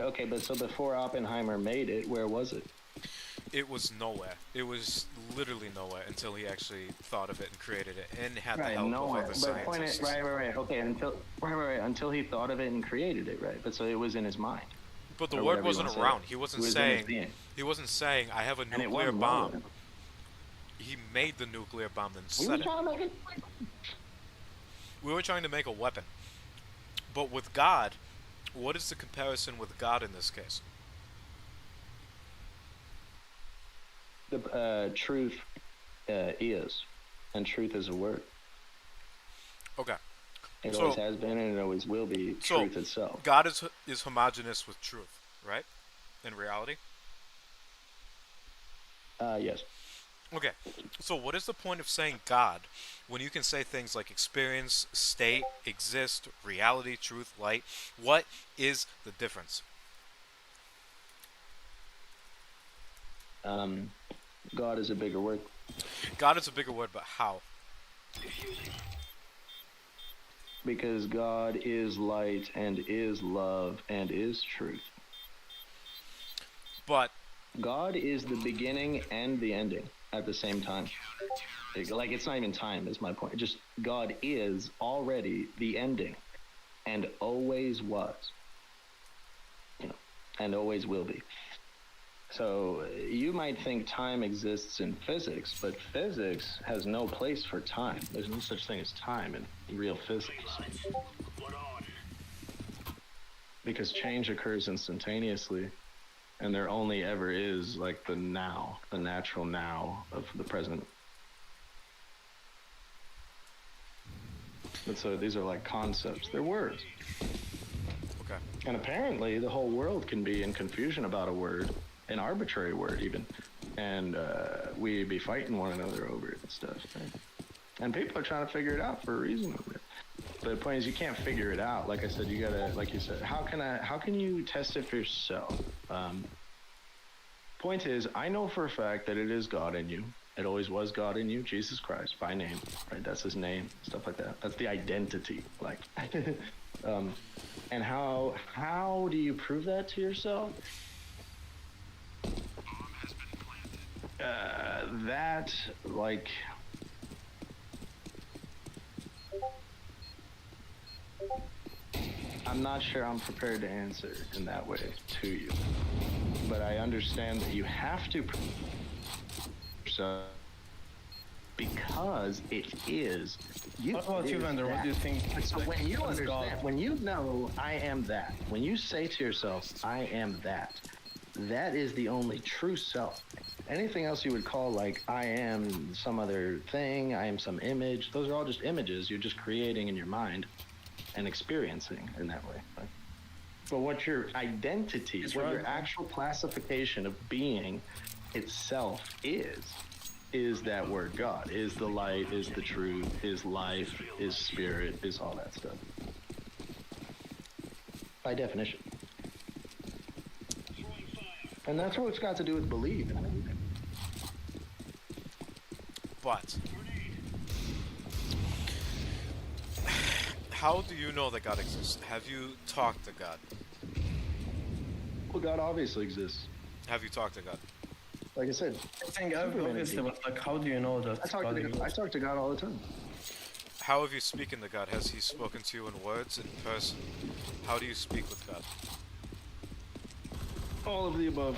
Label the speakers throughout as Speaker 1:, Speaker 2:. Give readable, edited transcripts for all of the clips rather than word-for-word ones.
Speaker 1: okay, but so before Oppenheimer made it, where was it?
Speaker 2: It was nowhere. It was literally nowhere until he actually thought of it and created it, and had the
Speaker 1: Right,
Speaker 2: help of
Speaker 1: nowhere.
Speaker 2: other
Speaker 1: But point it,
Speaker 2: scientists.
Speaker 1: right. Okay, until he thought of it and created it, right? But so it was in his mind,
Speaker 2: But the
Speaker 1: or
Speaker 2: word
Speaker 1: whatever you
Speaker 2: wasn't
Speaker 1: want to say.
Speaker 2: around.
Speaker 1: It was in his being,
Speaker 2: He wasn't saying I have a
Speaker 1: and it
Speaker 2: nuclear
Speaker 1: was
Speaker 2: bomb.
Speaker 1: nowhere.
Speaker 2: He made the nuclear bomb and
Speaker 1: We were
Speaker 2: said it.
Speaker 1: trying to make it.
Speaker 2: We were trying to make a weapon. But with God, what is the comparison with God in this case?
Speaker 1: The truth is, and truth is a word.
Speaker 2: Okay.
Speaker 1: It
Speaker 2: So
Speaker 1: always has been, and it always will be.
Speaker 2: so
Speaker 1: Truth itself.
Speaker 2: God is homogeneous with truth, right? In reality.
Speaker 1: Yes.
Speaker 2: Okay. So what is the point of saying God when you can say things like experience, state, exist, reality, truth, light? What is the difference?
Speaker 1: Um, God is a bigger word
Speaker 2: God is a bigger word, but how?
Speaker 1: because God is light and is love and is truth.
Speaker 2: But
Speaker 1: God is the beginning and the ending at the same time. Like, it's not even time, is my point. Just God is already the ending and always was, and always will be. So you might think time exists in physics, but physics has no place for time. There's no such thing as time in real physics. Because change occurs instantaneously, and there only ever is like the now, the natural now of the present. But so these are like concepts, they're words.
Speaker 2: okay.
Speaker 1: And apparently the whole world can be in confusion about a word, an arbitrary word even, and we be fighting one another over it and stuff. Right? And people are trying to figure it out for a reason. But the point is, you can't figure it out. Like I said, you gotta, like you said, how can you test it for yourself? Point is, I know for a fact that it is God in you. It always was God in you, Jesus Christ, by name, right? That's his name, stuff like that. That's the identity, like. And how do you prove that to yourself? That, like, I'm not sure I'm prepared to answer in that way to you, but I understand that you have to prove yourself because it is you.
Speaker 3: What about you, Vander? What do you think?
Speaker 1: So when you
Speaker 3: What is God?
Speaker 1: understand, when you know I am that, when you say to yourself, I am that, that is the only true self. Anything else you would call like I am some other thing, I am some image, those are all just images you're just creating in your mind and experiencing in that way. Right? But what your identity,
Speaker 3: It's
Speaker 1: what
Speaker 3: right.
Speaker 1: your actual classification of being itself is that word God, is the light, is the truth, is life, is spirit, is all that stuff. By definition. And that's what it's got to do with belief.
Speaker 2: But how do you know that God exists? Have you talked to God?
Speaker 1: Well, God obviously exists.
Speaker 2: Have you talked to God?
Speaker 1: Like I said,
Speaker 3: I think
Speaker 1: Superman
Speaker 3: obviously,
Speaker 1: is-
Speaker 3: but like, how do you know that God
Speaker 1: I
Speaker 3: exists?
Speaker 1: talk to God all the time.
Speaker 2: How have you spoken to God? Has he spoken to you in words, in person? How do you speak with God?
Speaker 1: All of the above.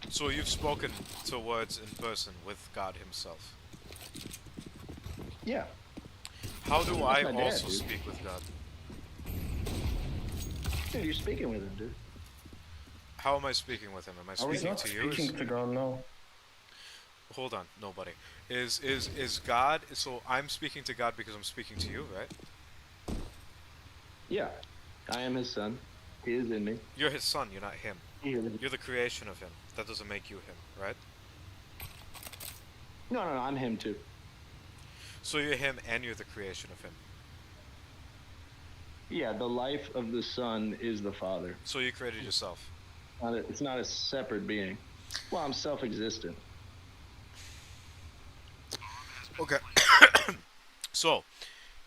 Speaker 2: So you've spoken to words in person with God himself.
Speaker 1: Yeah.
Speaker 2: How do I
Speaker 1: my dad,
Speaker 2: also
Speaker 1: dude.
Speaker 2: speak with God?
Speaker 1: Dude, you're speaking with him, dude.
Speaker 2: How am I speaking with him? Am I
Speaker 1: Are we
Speaker 3: He's
Speaker 2: speaking
Speaker 3: not
Speaker 2: to you?
Speaker 3: speaking to God, no.
Speaker 2: Hold on, nobody. Is God? So I'm speaking to God because I'm speaking to you, right?
Speaker 1: Yeah. I am his son. He is in me.
Speaker 2: You're his son. You're not him.
Speaker 1: He is.
Speaker 2: You're the creation of him. That doesn't make you him, right?
Speaker 1: No, I'm him too.
Speaker 2: So you're him and you're the creation of him.
Speaker 1: Yeah, the life of the son is the father.
Speaker 2: So you created yourself.
Speaker 1: It's not a separate being. Well, I'm self-existent.
Speaker 2: Okay. So,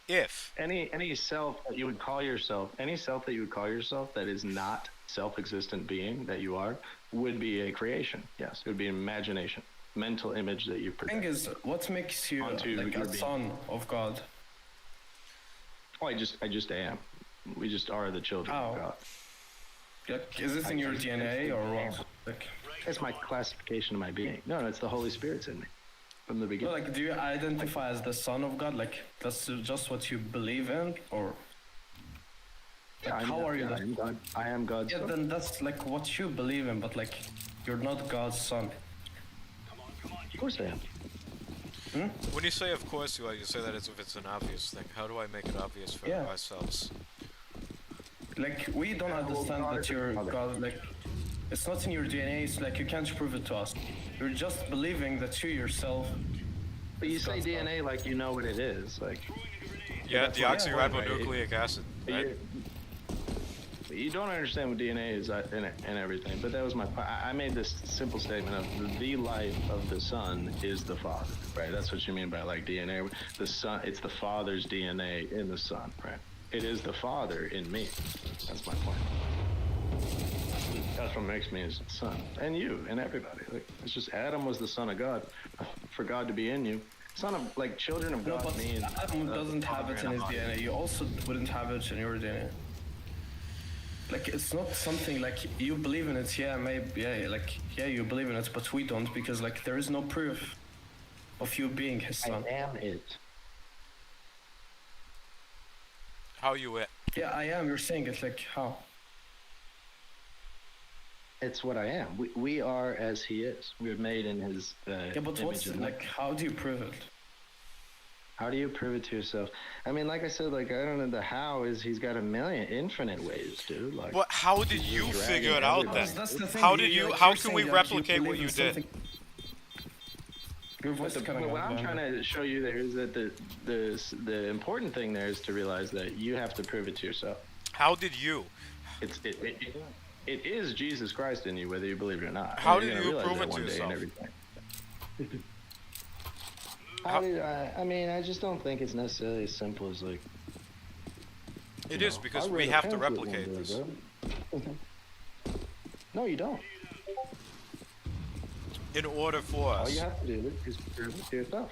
Speaker 2: if
Speaker 1: Any self that you would call yourself, any self that you would call yourself that is not self-existent being that you are would be a creation. Yes, it would be an imagination, mental image that you
Speaker 3: The thing
Speaker 1: project
Speaker 3: is, what makes you
Speaker 1: onto
Speaker 3: like
Speaker 1: your
Speaker 3: a
Speaker 1: being.
Speaker 3: son of God?
Speaker 1: Oh, I just am. We just are the children
Speaker 3: How?
Speaker 1: of God.
Speaker 3: Like, is it in your DNA or what? Like,
Speaker 1: That's my classification of my being. No, it's the Holy Spirit's in me from the
Speaker 3: no,
Speaker 1: beginning.
Speaker 3: like, do you identify as the son of God? Like, that's just what you believe in, or like, how are you?
Speaker 1: I am God. I am God's
Speaker 3: Yeah,
Speaker 1: son.
Speaker 3: then that's like what you believe in, but like, you're not God's son.
Speaker 1: Of course I am.
Speaker 2: When you say of course you are, you say that as if it's an obvious thing. How do I make it obvious for
Speaker 3: Yeah.
Speaker 2: ourselves?
Speaker 3: Like, we don't understand
Speaker 1: God
Speaker 3: that
Speaker 1: is
Speaker 3: you're
Speaker 1: the Father.
Speaker 3: God. Like, it's not in your DNA. It's like you can't prove it to us. You're just believing that you yourself.
Speaker 1: But you
Speaker 3: It's
Speaker 1: say
Speaker 3: God's son.
Speaker 1: DNA like you know what it is. Like
Speaker 2: Yeah,
Speaker 1: that's what I'm saying, right?
Speaker 2: deoxyribonucleic acid. Right?
Speaker 1: You don't understand what DNA is and everything. But that was my point. I made this simple statement of the life of the Son is the Father, right? That's what you mean by like DNA. The Son, it's the Father's DNA in the Son, right? It is the Father in me. That's my point. That's what makes me his son, and you, and everybody. Like, it's just Adam was the son of God, for God to be in you. Son of, like, children of
Speaker 3: No,
Speaker 1: God
Speaker 3: but
Speaker 1: mean
Speaker 3: Adam doesn't have
Speaker 1: father
Speaker 3: it in
Speaker 1: and a
Speaker 3: his
Speaker 1: mother.
Speaker 3: DNA. You also wouldn't have it in your DNA. Like, it's not something like you believe in it. Yeah, maybe. Yeah, like, yeah, you believe in it, but we don't, because like there is no proof of you being his
Speaker 1: I
Speaker 3: son.
Speaker 1: am it.
Speaker 2: How you it?
Speaker 3: Yeah, I am. You're saying it like how?
Speaker 1: It's what I am. We are as he is. We're made in his
Speaker 3: Yeah, but what's
Speaker 1: image and
Speaker 3: like? How do you prove it?
Speaker 1: How do you prove it to yourself? I mean, like I said, like, I don't know, the how is he's got a million, infinite ways, dude. Like,
Speaker 2: But how did
Speaker 1: he's
Speaker 2: you
Speaker 1: dragging
Speaker 2: figure it out then?
Speaker 1: everybody.
Speaker 3: That's the thing.
Speaker 2: How did you?
Speaker 3: like,
Speaker 2: How
Speaker 3: you're
Speaker 2: can we
Speaker 3: saying that you
Speaker 2: replicate what
Speaker 3: believe in
Speaker 2: you did?
Speaker 3: something- Your voice
Speaker 1: But
Speaker 3: is cutting
Speaker 1: what
Speaker 3: out,
Speaker 1: I'm
Speaker 3: man.
Speaker 1: trying to show you there is that the important thing there is to realize that you have to prove it to yourself.
Speaker 2: How did you?
Speaker 1: It is Jesus Christ in you, whether you believe it or not.
Speaker 2: How
Speaker 1: And you're
Speaker 2: did
Speaker 1: gonna
Speaker 2: you
Speaker 1: realize
Speaker 2: prove
Speaker 1: that
Speaker 2: it to
Speaker 1: one day
Speaker 2: yourself?
Speaker 1: and everything. How
Speaker 2: How-
Speaker 1: did I mean, I just don't think it's necessarily as simple as like.
Speaker 2: It
Speaker 1: you
Speaker 2: is
Speaker 1: know,
Speaker 2: because
Speaker 1: I
Speaker 2: we
Speaker 1: read a
Speaker 2: have to
Speaker 1: pamphlet one
Speaker 2: replicate
Speaker 1: day,
Speaker 2: this.
Speaker 1: bro. No, you don't.
Speaker 2: In order for
Speaker 1: All
Speaker 2: us.
Speaker 1: you have to do is prove it to yourself.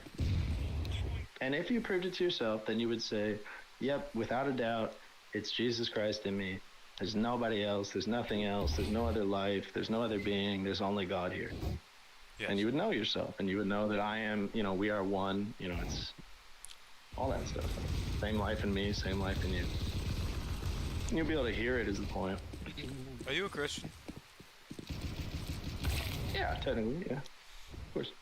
Speaker 1: And if you proved it to yourself, then you would say, yep, without a doubt, it's Jesus Christ in me. There's nobody else. There's nothing else. There's no other life. There's no other being. There's only God here.
Speaker 2: Yes.
Speaker 1: And you would know yourself. And you would know that I am, we are one. It's all that stuff. Same life in me, same life in you. And you'll be able to hear it is the point.
Speaker 2: Are you a Christian?
Speaker 1: Yeah, technically, yeah. Of course.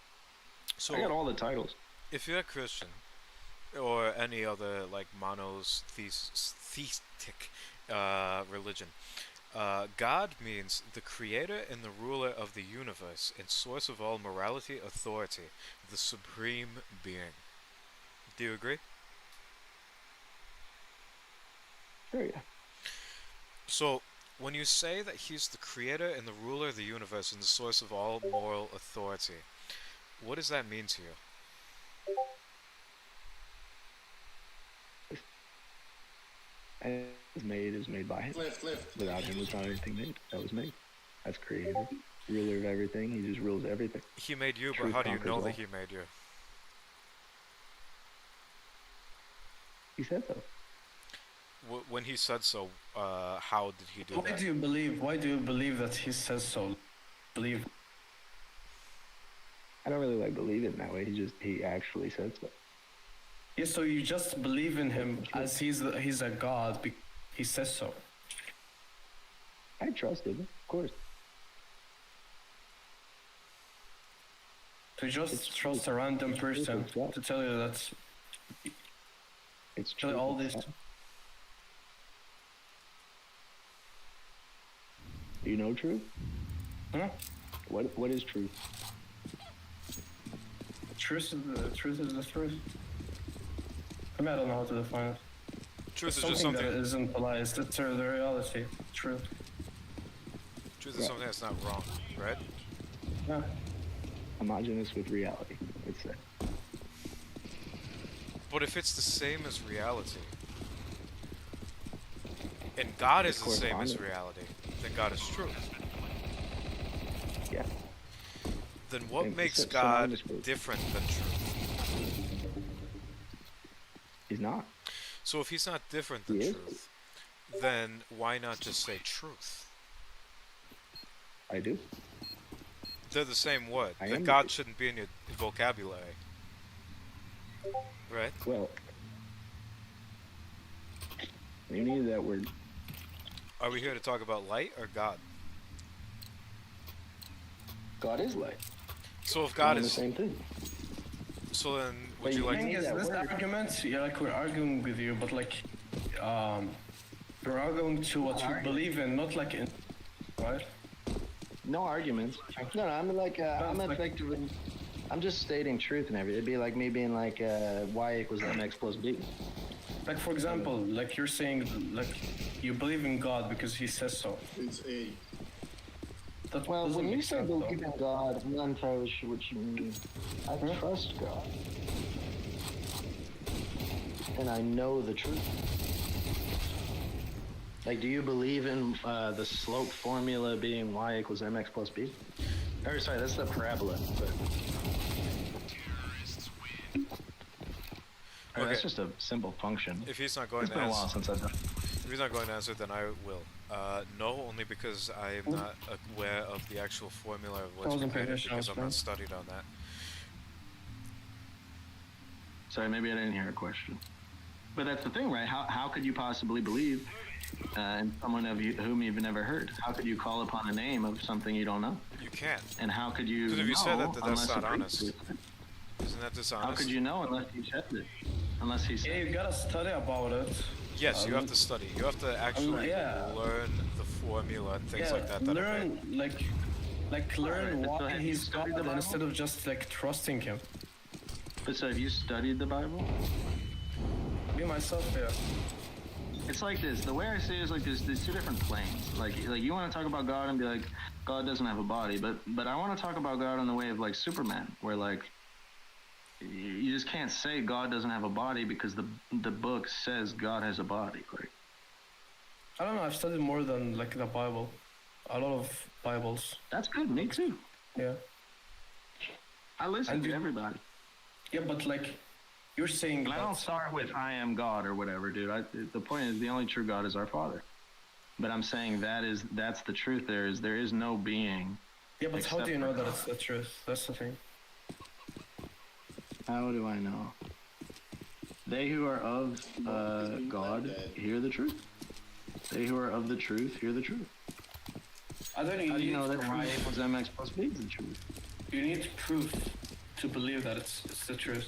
Speaker 2: So
Speaker 1: I got all the titles.
Speaker 2: if you're a Christian or any other like monotheistic religion, God means the creator and the ruler of the universe and source of all morality, authority, the supreme being. Do you agree?
Speaker 1: Sure, yeah.
Speaker 2: So, when you say that he's the creator and the ruler of the universe and the source of all moral authority, what does that mean to you?
Speaker 1: And is made by him. Without him was not anything made. That was made. That's creator. Ruler of everything. He just rules everything.
Speaker 2: He made you, but
Speaker 1: Truth
Speaker 2: how do you
Speaker 1: conquers
Speaker 2: know
Speaker 1: all.
Speaker 2: that he made you?
Speaker 1: He said so.
Speaker 2: When he said so, how did he do
Speaker 3: Why
Speaker 2: that?
Speaker 3: do you believe? Why do you believe that he says so? Believe.
Speaker 1: I don't really believe it in that way. He actually said so.
Speaker 3: Yeah, so you just believe in him as he's a god. He says so.
Speaker 1: I trust him, of course.
Speaker 3: So you just
Speaker 1: It's
Speaker 3: trust
Speaker 1: true.
Speaker 3: a random
Speaker 1: It's true,
Speaker 3: person
Speaker 1: it's right.
Speaker 3: to tell you that
Speaker 1: It's
Speaker 3: tell you
Speaker 1: true.
Speaker 3: all this.
Speaker 1: Do you know truth?
Speaker 3: Huh?
Speaker 1: What is truth?
Speaker 3: Truth is the truth. I mean, I don't know how to define it.
Speaker 2: Truth is
Speaker 3: Something
Speaker 2: just something.
Speaker 3: that isn't lies. That's the reality. Truth.
Speaker 2: Truth is something that's not wrong, right?
Speaker 3: Yeah.
Speaker 1: Homogeneous with reality, let's say.
Speaker 2: But if it's the same as reality, and God is the same as
Speaker 1: corresponding.
Speaker 2: reality, then God is truth.
Speaker 1: Yeah.
Speaker 2: Then what
Speaker 1: Okay,
Speaker 2: makes
Speaker 1: so
Speaker 2: God
Speaker 1: nondisclosure.
Speaker 2: different than truth?
Speaker 1: He's not.
Speaker 2: So if he's not different
Speaker 1: He
Speaker 2: than
Speaker 1: is.
Speaker 2: truth, then why not just say truth?
Speaker 1: I do.
Speaker 2: They're the same word.
Speaker 1: I
Speaker 2: That
Speaker 1: am.
Speaker 2: God shouldn't be in your vocabulary. Right?
Speaker 1: Well, you need that word.
Speaker 2: Are we here to talk about light or God?
Speaker 1: God is light.
Speaker 2: So if
Speaker 1: They're
Speaker 2: God
Speaker 1: the
Speaker 2: is...
Speaker 1: same thing.
Speaker 2: So then,
Speaker 1: But
Speaker 2: would you
Speaker 1: you
Speaker 2: like...
Speaker 3: The thing
Speaker 1: need
Speaker 3: is,
Speaker 1: that
Speaker 3: this
Speaker 1: word.
Speaker 3: argument, yeah, like we're arguing with you, but like, you're arguing to what you believe in, not like in, right?
Speaker 1: No arguments. No, I'm like, I'm
Speaker 3: Like-
Speaker 1: effectively, I'm just stating truth and everything. It'd be like me being like, y equals mx plus b.
Speaker 3: Like for example, like you're saying, like you believe in God because He says so.
Speaker 4: It's A.
Speaker 3: That
Speaker 1: Well,
Speaker 3: doesn't
Speaker 1: when you
Speaker 3: make
Speaker 1: say
Speaker 3: sense,
Speaker 1: believe
Speaker 3: though.
Speaker 1: in God, I'm not entirely sure what you mean. I trust God. And I know the truth. Like, do you believe in the slope formula being y equals mx plus b? Or, sorry, that's the parabola. But...
Speaker 2: Okay.
Speaker 1: That's just a simple function.
Speaker 2: If he's not going
Speaker 1: It's
Speaker 2: to
Speaker 1: been a while
Speaker 2: answer...
Speaker 1: since I've done.
Speaker 2: If he's not going to answer, then I will. No, only because I am not aware of the actual formula of what's
Speaker 3: Wasn't paying
Speaker 2: created,
Speaker 3: attention,
Speaker 2: because I'm not
Speaker 3: man.
Speaker 2: studied on that.
Speaker 1: Sorry, maybe I didn't hear a question. But that's the thing, right? How could you possibly believe in someone of you, whom you've never heard? How could you call upon a name of something you don't know?
Speaker 2: You can't.
Speaker 1: And how could you
Speaker 2: Because if you
Speaker 1: know
Speaker 2: said that, then that's
Speaker 1: unless
Speaker 2: not
Speaker 1: a priest
Speaker 2: honest.
Speaker 1: did?
Speaker 2: Isn't that dishonest?
Speaker 1: How could you know unless he said it? Unless he
Speaker 3: Yeah,
Speaker 1: said
Speaker 3: you gotta study about it.
Speaker 2: Yes, you have to study. You have to actually
Speaker 3: yeah.
Speaker 2: learn the formula and things
Speaker 3: Yeah,
Speaker 2: like that. That are made.
Speaker 3: learn learn
Speaker 1: Alright, so
Speaker 3: why
Speaker 1: have you
Speaker 3: He's God
Speaker 1: studied the Bible?
Speaker 3: instead of just like trusting Him.
Speaker 1: But so have you studied the Bible?
Speaker 3: Me myself, yeah.
Speaker 1: It's like this. The way I see it is like there's two different planes. Like you want to talk about God and be like, God doesn't have a body, but I want to talk about God in the way of like Superman, where like you just can't say God doesn't have a body because the book says God has a body. Like
Speaker 3: I don't know. I've studied more than like the Bible, a lot of Bibles.
Speaker 1: that's good. Me too.
Speaker 3: Yeah.
Speaker 1: I listen
Speaker 3: And
Speaker 1: to
Speaker 3: you-
Speaker 1: everybody.
Speaker 3: Yeah, but like you're saying
Speaker 1: And I don't
Speaker 3: that.
Speaker 1: start with I am God or whatever, dude. The point is the only true God is our Father. But I'm saying that's the truth. There is no being.
Speaker 3: Yeah, but how
Speaker 1: except
Speaker 3: do you
Speaker 1: for
Speaker 3: know that
Speaker 1: God.
Speaker 3: it's the truth? That's the thing.
Speaker 1: How do I know? They who are of God hear the truth. They who are of the truth hear the truth.
Speaker 3: I don't know.
Speaker 1: How do you know that
Speaker 3: proof.
Speaker 1: y equals mx plus b is the truth?
Speaker 3: You need proof to believe that it's the truth.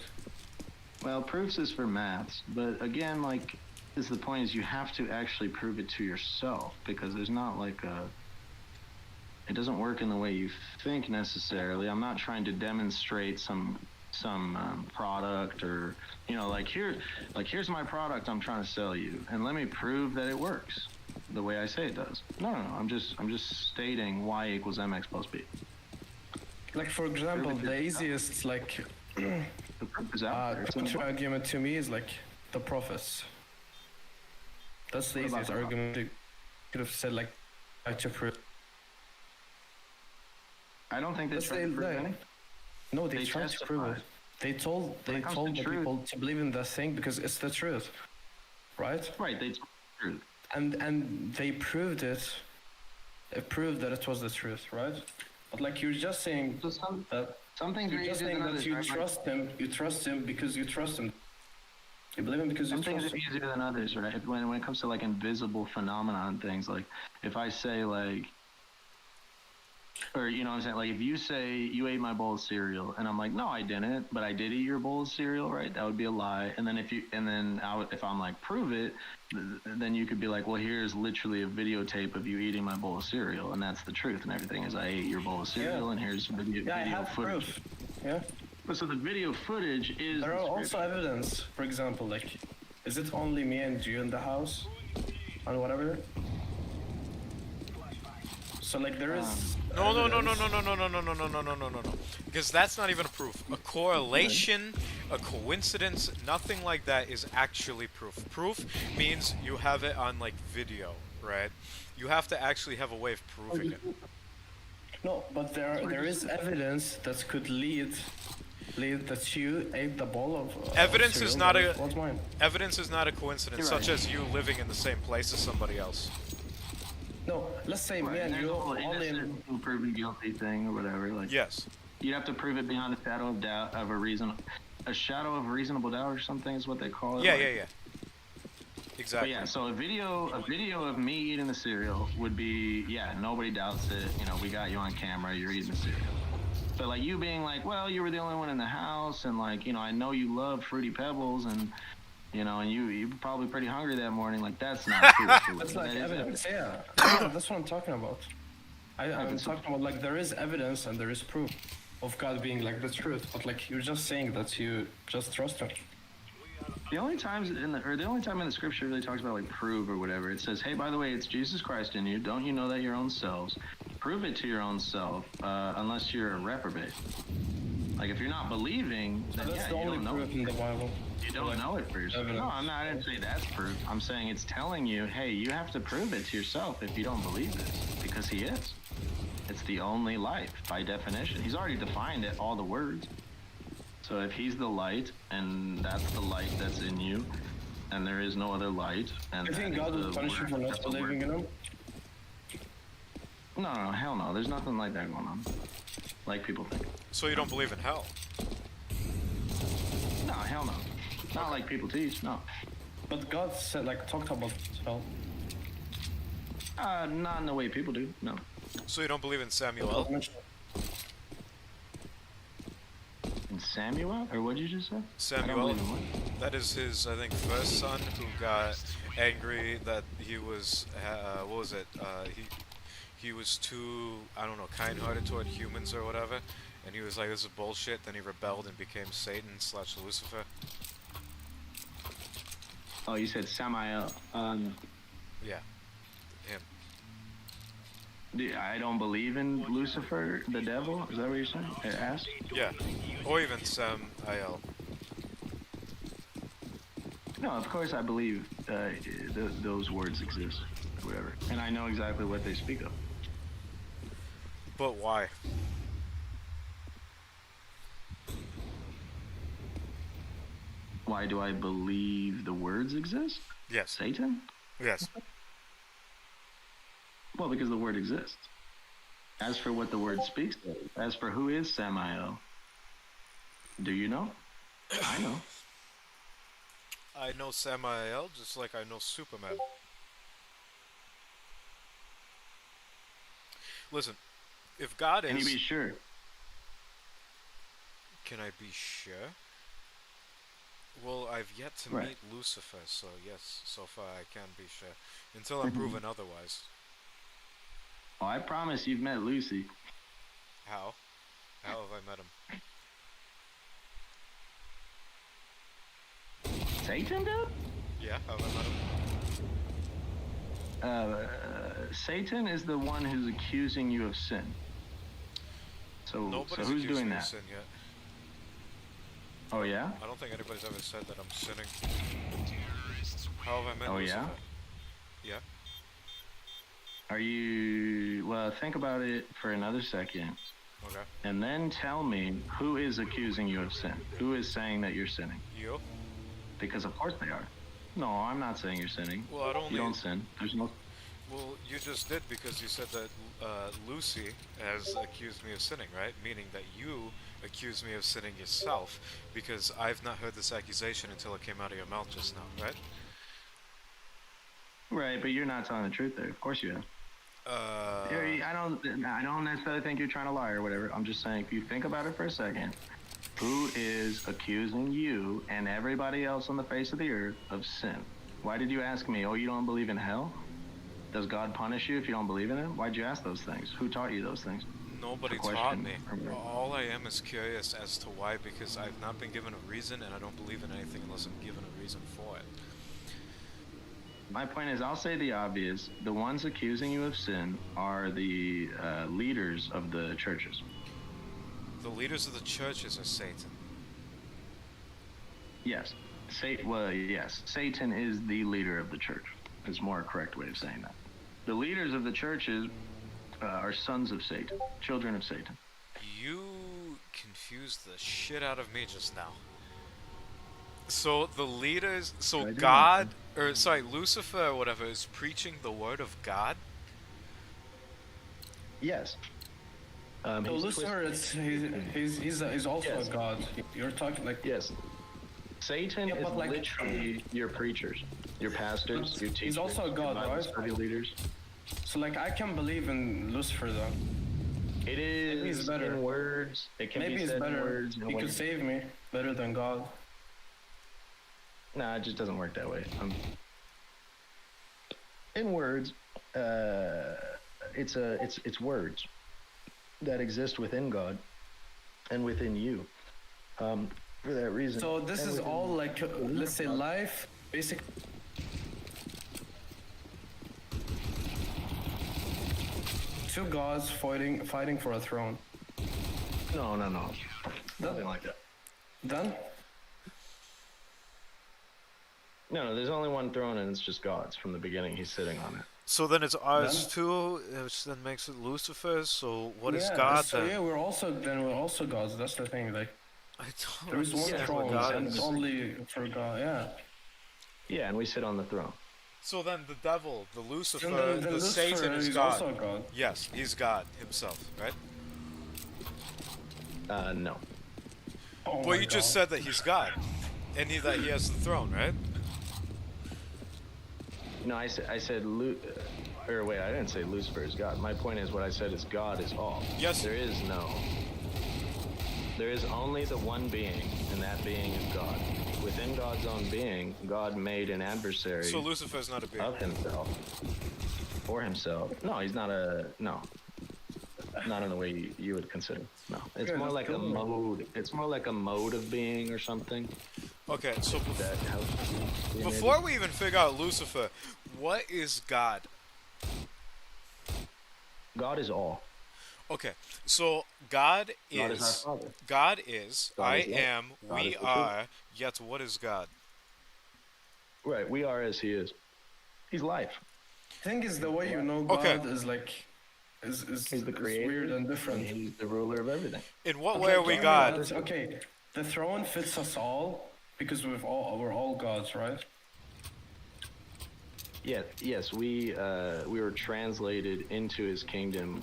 Speaker 1: Well, proofs is for maths, but again, like, the point is you have to actually prove it to yourself because there's not like it doesn't work in the way you think necessarily. I'm not trying to demonstrate some product or here's my product I'm trying to sell you and let me prove that it works the way I say it does. No, I'm just stating y equals mx plus b.
Speaker 3: Like for example,
Speaker 1: Prove it
Speaker 3: the
Speaker 1: yourself.
Speaker 3: easiest like
Speaker 1: The proof is out there. It's in the
Speaker 3: counter
Speaker 1: book.
Speaker 3: argument to me is like the prophets. That's the
Speaker 1: What about
Speaker 3: easiest
Speaker 1: the
Speaker 3: argument. You could have said like to prove.
Speaker 1: I don't think they
Speaker 3: Let's
Speaker 1: tried
Speaker 3: say
Speaker 1: to prove
Speaker 3: that-
Speaker 1: anything.
Speaker 3: No, they
Speaker 1: They
Speaker 3: tried to prove
Speaker 1: testified.
Speaker 3: it. They told
Speaker 1: When it comes to
Speaker 3: the
Speaker 1: truth-
Speaker 3: people to believe in that thing because it's the truth, right?
Speaker 1: Right, they told the truth.
Speaker 3: And they proved it. It proved that it was the truth, right? But like you're just saying
Speaker 1: So some things are
Speaker 3: you're just
Speaker 1: easier
Speaker 3: saying
Speaker 1: than
Speaker 3: that
Speaker 1: others.
Speaker 3: you
Speaker 1: right? Like,
Speaker 3: trust him. You trust him because you trust him. You believe him because you
Speaker 1: some things
Speaker 3: trust
Speaker 1: are
Speaker 3: him.
Speaker 1: easier than others, right? When it comes to like invisible phenomena and things, like if I say like, or you know what I'm saying, like if you say you ate my bowl of cereal and I'm like, no, I didn't, but I did eat your bowl of cereal, right? That would be a lie. And then if I'm like, prove it, then you could be like, well, here's literally a videotape of you eating my bowl of cereal, and that's the truth, and everything is I ate your bowl of cereal,
Speaker 3: Yeah.
Speaker 1: and here's video
Speaker 3: Yeah, I have
Speaker 1: footage.
Speaker 3: proof. Yeah.
Speaker 1: But so the video footage is
Speaker 3: There
Speaker 1: the
Speaker 3: are also
Speaker 1: scripture.
Speaker 3: evidence. For example, like, is it only me and you in the house, and whatever? So like there is.
Speaker 2: No, no, no, no,
Speaker 3: evidence.
Speaker 2: no, no, no, no, no, no, no, no, no, no, no. Because that's not even a proof. A correlation, a coincidence, nothing like that is actually proof. Proof means you have it on like video. right? You have to actually have a way of proving it.
Speaker 3: No, but there is evidence that could lead that you ate the bowl of
Speaker 2: Evidence is
Speaker 3: cereal
Speaker 2: not
Speaker 3: that
Speaker 2: a
Speaker 3: was mine.
Speaker 2: evidence is not a coincidence,
Speaker 1: You're
Speaker 2: such
Speaker 1: right.
Speaker 2: as you living in the same place as somebody else.
Speaker 3: No, let's say me
Speaker 1: Right,
Speaker 3: and
Speaker 1: there's
Speaker 3: you
Speaker 1: a whole
Speaker 3: all
Speaker 1: innocent
Speaker 3: in.
Speaker 1: until proven guilty thing or whatever. Like,
Speaker 2: Yes.
Speaker 1: you'd have to prove it beyond a shadow of doubt of a shadow of reasonable doubt or something is what they call it.
Speaker 2: Yeah,
Speaker 1: like,
Speaker 2: yeah, yeah.
Speaker 1: But
Speaker 2: Exactly.
Speaker 1: yeah, so a video of me eating the cereal would be, yeah, nobody doubts it. You know, we got you on camera, you're eating the cereal. But like you being like, well, you were the only one in the house, and like, you know, I know you love Fruity Pebbles, and you know, and you were probably pretty hungry that morning. Like that's not true.
Speaker 3: That's like
Speaker 1: That is
Speaker 3: evidence. Yeah, that's what I'm talking about. I'm
Speaker 1: but so-
Speaker 3: talking about like there is evidence and there is proof of God being like the truth, but like you're just saying that you just trust Him.
Speaker 1: The only times the only time in the scripture really talks about like prove or whatever, it says, hey, by the way, it's Jesus Christ in you. Don't you know that your own selves? Prove it to your own self, unless you're a reprobate. Like if you're not believing, then
Speaker 3: That's
Speaker 1: yeah,
Speaker 3: the
Speaker 1: you
Speaker 3: only
Speaker 1: don't know
Speaker 3: proof
Speaker 1: it.
Speaker 3: in the Bible.
Speaker 1: You don't know it for yourself.
Speaker 3: Evidence.
Speaker 1: No, I'm not. I didn't say that's proof. I'm saying it's telling you, hey, you have to prove it to yourself if you don't believe this, because He is. It's the only life by definition. He's already defined it, all the words. So if He's the light, and that's the light that's in you, and there is no other light, and
Speaker 3: You think
Speaker 1: that
Speaker 3: God
Speaker 1: is
Speaker 3: will
Speaker 1: the
Speaker 3: punish you
Speaker 1: word,
Speaker 3: for not
Speaker 1: that's the
Speaker 3: believing
Speaker 1: word.
Speaker 3: in Him?
Speaker 1: No, hell no. There's nothing like that going on. Like people think.
Speaker 2: So you don't believe in hell?
Speaker 1: No, hell no. Not like people teach. No.
Speaker 3: But God said, like, talked about hell.
Speaker 1: Not in the way people do. No.
Speaker 2: So you don't believe in
Speaker 3: God
Speaker 2: Samuel?
Speaker 3: mentioned
Speaker 1: In Samuel, or what did you just say? I don't
Speaker 2: Samuel,
Speaker 1: believe in what?
Speaker 2: that is his, I think, first son who got angry that he was, what was it? He was too, I don't know, kind-hearted toward humans or whatever, and he was like, "This is bullshit." Then he rebelled and became Satan/Lucifer.
Speaker 1: Oh, you said Samael.
Speaker 2: Yeah, him.
Speaker 1: I don't believe in Lucifer, the devil. Is that what you're saying? Ask.
Speaker 2: Yeah, or even Samael.
Speaker 1: No, of course I believe those words exist, or whatever, and I know exactly what they speak of.
Speaker 2: But why?
Speaker 1: Why do I believe the words exist?
Speaker 2: Yes.
Speaker 1: Satan?
Speaker 2: Yes.
Speaker 1: Well, because the word exists. As for what the word speaks of, as for who is Samael, do you know? I know.
Speaker 2: I know Samael just like I know Superman. Listen, if God
Speaker 1: Can you
Speaker 2: is,
Speaker 1: be sure?
Speaker 2: can I be sure? Well, I've yet to
Speaker 1: Right.
Speaker 2: meet Lucifer, so yes, so far I can be sure. Until I'm proven otherwise.
Speaker 1: Oh, I promise you've met Lucy.
Speaker 2: How? How have I met him?
Speaker 1: Satan, dude?
Speaker 2: Yeah, how have I met him?
Speaker 1: Satan is the one who's accusing you of sin. So
Speaker 2: Nobody's
Speaker 1: who's
Speaker 2: accused
Speaker 1: doing
Speaker 2: me of
Speaker 1: that?
Speaker 2: sin yet.
Speaker 1: Oh yeah?
Speaker 2: I don't think anybody's ever said that I'm sinning. How have I met
Speaker 1: Oh,
Speaker 2: Lucifer?
Speaker 1: yeah?
Speaker 2: Yeah?
Speaker 1: Are you? Well, think about it for another second,
Speaker 2: Okay.
Speaker 1: and then tell me who is accusing you of sin. Who is saying that you're sinning?
Speaker 2: You?
Speaker 1: Because of course they are. No, I'm not saying you're sinning.
Speaker 2: Well, I'd only...
Speaker 1: You don't sin. There's no.
Speaker 2: Well, you just did because you said that Lucy has accused me of sinning, right? Meaning that you accused me of sinning yourself because I've not heard this accusation until it came out of your mouth just now, right?
Speaker 1: Right, but you're not telling the truth there. Of course you have. I don't necessarily think you're trying to lie or whatever. I'm just saying, if you think about it for a second, who is accusing you and everybody else on the face of the earth of sin? Why did you ask me? Oh, you don't believe in hell? Does God punish you if you don't believe in it? Why'd you ask those things? Who taught you those things?
Speaker 2: Nobody
Speaker 1: It's a
Speaker 2: taught
Speaker 1: question.
Speaker 2: me. All I am is curious as to why, because I've not been given a reason, and I don't believe in anything unless I'm given a reason for it.
Speaker 1: My point is, I'll say the obvious. The ones accusing you of sin are the leaders of the churches.
Speaker 2: The leaders of the churches are Satan.
Speaker 1: Yes. Yes. Satan is the leader of the church. It's more a correct way of saying that. The leaders of the churches are sons of Satan, children of Satan.
Speaker 2: You confused the shit out of me just now. So the leaders, so
Speaker 1: I do
Speaker 2: God, or sorry, Lucifer or whatever, is preaching the word of God?
Speaker 1: Yes.
Speaker 3: So
Speaker 1: He's
Speaker 3: Lucifer,
Speaker 1: twisting.
Speaker 3: he's also
Speaker 1: Yes.
Speaker 3: a god. You're talking like
Speaker 1: Yes. Satan
Speaker 3: Yeah,
Speaker 1: is
Speaker 3: but like-
Speaker 1: literally your preachers, your pastors,
Speaker 3: But
Speaker 1: your
Speaker 3: he's
Speaker 1: teachers,
Speaker 3: also a
Speaker 1: your
Speaker 3: god,
Speaker 1: Bible
Speaker 3: right?
Speaker 1: study leaders.
Speaker 3: so like I can believe in Lucifer though.
Speaker 1: It
Speaker 3: Maybe it's
Speaker 1: is
Speaker 3: better.
Speaker 1: in words. It can
Speaker 3: Maybe
Speaker 1: be
Speaker 3: it's
Speaker 1: said in
Speaker 3: better.
Speaker 1: words.
Speaker 3: He could save me better than God.
Speaker 1: Nah, it just doesn't work that way. In words, it's words that exist within God and within you. For that reason.
Speaker 3: So this
Speaker 1: and
Speaker 3: is
Speaker 1: within-
Speaker 3: all like let's say life, basic. Two gods fighting for a throne.
Speaker 1: No. Nothing like that.
Speaker 3: Then
Speaker 1: No, there's only one throne and it's just God's from the beginning. He's sitting on it.
Speaker 2: So then it's ours
Speaker 3: Then-
Speaker 2: too, which then makes it Lucifer's. So what is
Speaker 3: yeah,
Speaker 2: God
Speaker 3: so
Speaker 2: then?
Speaker 3: yeah, we're also gods. That's the thing. Like
Speaker 2: I don't
Speaker 3: there is one
Speaker 2: understand what
Speaker 3: throne,
Speaker 2: God
Speaker 3: and
Speaker 2: is.
Speaker 3: it's only for God. Yeah.
Speaker 1: Yeah, and we sit on the throne.
Speaker 2: So then the devil, the Lucifer,
Speaker 3: And then
Speaker 2: the
Speaker 3: Lucifer,
Speaker 2: Satan is
Speaker 3: he's
Speaker 2: God.
Speaker 3: also a god.
Speaker 2: Yes, he's God himself, right?
Speaker 1: No.
Speaker 3: Oh
Speaker 2: Well,
Speaker 3: my
Speaker 2: you just
Speaker 3: God.
Speaker 2: said that he's God, and that he has the throne, right?
Speaker 1: No, I said or wait, I didn't say Lucifer is God. My point is what I said is God is all.
Speaker 2: Yes.
Speaker 1: There is only the one being, and that being is God. Within God's own being, God made an adversary
Speaker 2: So Lucifer's not a being.
Speaker 1: of himself. For himself. No, he's not not in the way you would consider. No. It's
Speaker 3: Yeah,
Speaker 1: more
Speaker 3: that's
Speaker 1: like a
Speaker 3: cool.
Speaker 1: mode. It's more like a mode of being or something.
Speaker 2: Okay, so
Speaker 1: That helps you.
Speaker 2: before we even figure out Lucifer, what is God?
Speaker 1: God is all.
Speaker 2: Okay, so God
Speaker 1: God is our
Speaker 2: is,
Speaker 1: Father.
Speaker 2: God is,
Speaker 1: God
Speaker 2: I
Speaker 1: is love.
Speaker 2: am,
Speaker 1: God
Speaker 2: we
Speaker 1: is the truth.
Speaker 2: are, yet what is God?
Speaker 1: Right, we are as he is. He's life.
Speaker 3: Thing is, the way you know
Speaker 2: Okay.
Speaker 3: God is like is
Speaker 1: He's the
Speaker 3: is
Speaker 1: creator.
Speaker 3: weird and different.
Speaker 1: He's the ruler of everything.
Speaker 2: In what
Speaker 3: Okay,
Speaker 2: way are we
Speaker 3: okay,
Speaker 2: God?
Speaker 3: Okay, the throne fits us all because we're all gods, right?
Speaker 1: Yeah, yes, we were translated into his kingdom,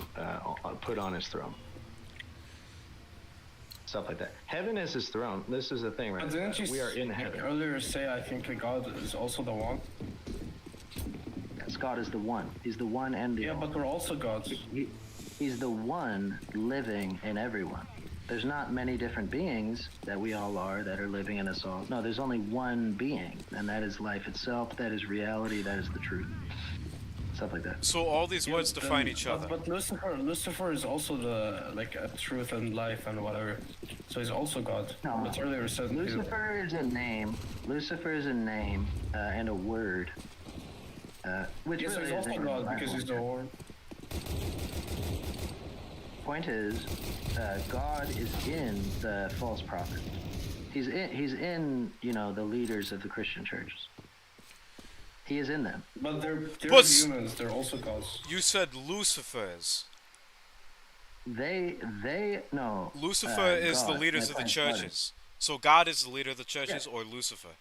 Speaker 1: put on his throne. Stuff like that. Heaven is his throne. This is the thing, right?
Speaker 3: But didn't you
Speaker 1: We are in heaven.
Speaker 3: earlier say I think God is also the one?
Speaker 1: Yes, God is the one. He's the one and the
Speaker 3: Yeah,
Speaker 1: all.
Speaker 3: but we're also gods.
Speaker 1: He's the one living in everyone. There's not many different beings that we all are that are living in us all. No, there's only one being, and that is life itself. That is reality. That is the truth. Stuff like that.
Speaker 2: So all these words
Speaker 3: Yeah,
Speaker 2: define
Speaker 3: then-
Speaker 2: each other.
Speaker 3: But Lucifer is also the like a truth and life and whatever. So he's also God.
Speaker 1: No.
Speaker 3: But earlier said
Speaker 1: Lucifer is a name. Lucifer is a name and a word. Which
Speaker 3: Yes,
Speaker 1: really
Speaker 3: he's also
Speaker 1: isn't
Speaker 3: God
Speaker 1: Bible.
Speaker 3: because he's the Lord.
Speaker 1: Point is, God is in the false prophet. He's in the leaders of the Christian churches. He is in them.
Speaker 3: But they're
Speaker 2: But-
Speaker 3: humans. They're also gods.
Speaker 2: You said Lucifer's.
Speaker 1: They no.
Speaker 2: Lucifer is the
Speaker 1: God,
Speaker 2: leaders
Speaker 1: my
Speaker 2: of the
Speaker 1: friend,
Speaker 2: churches. So God is the leader of the churches, or Lucifer?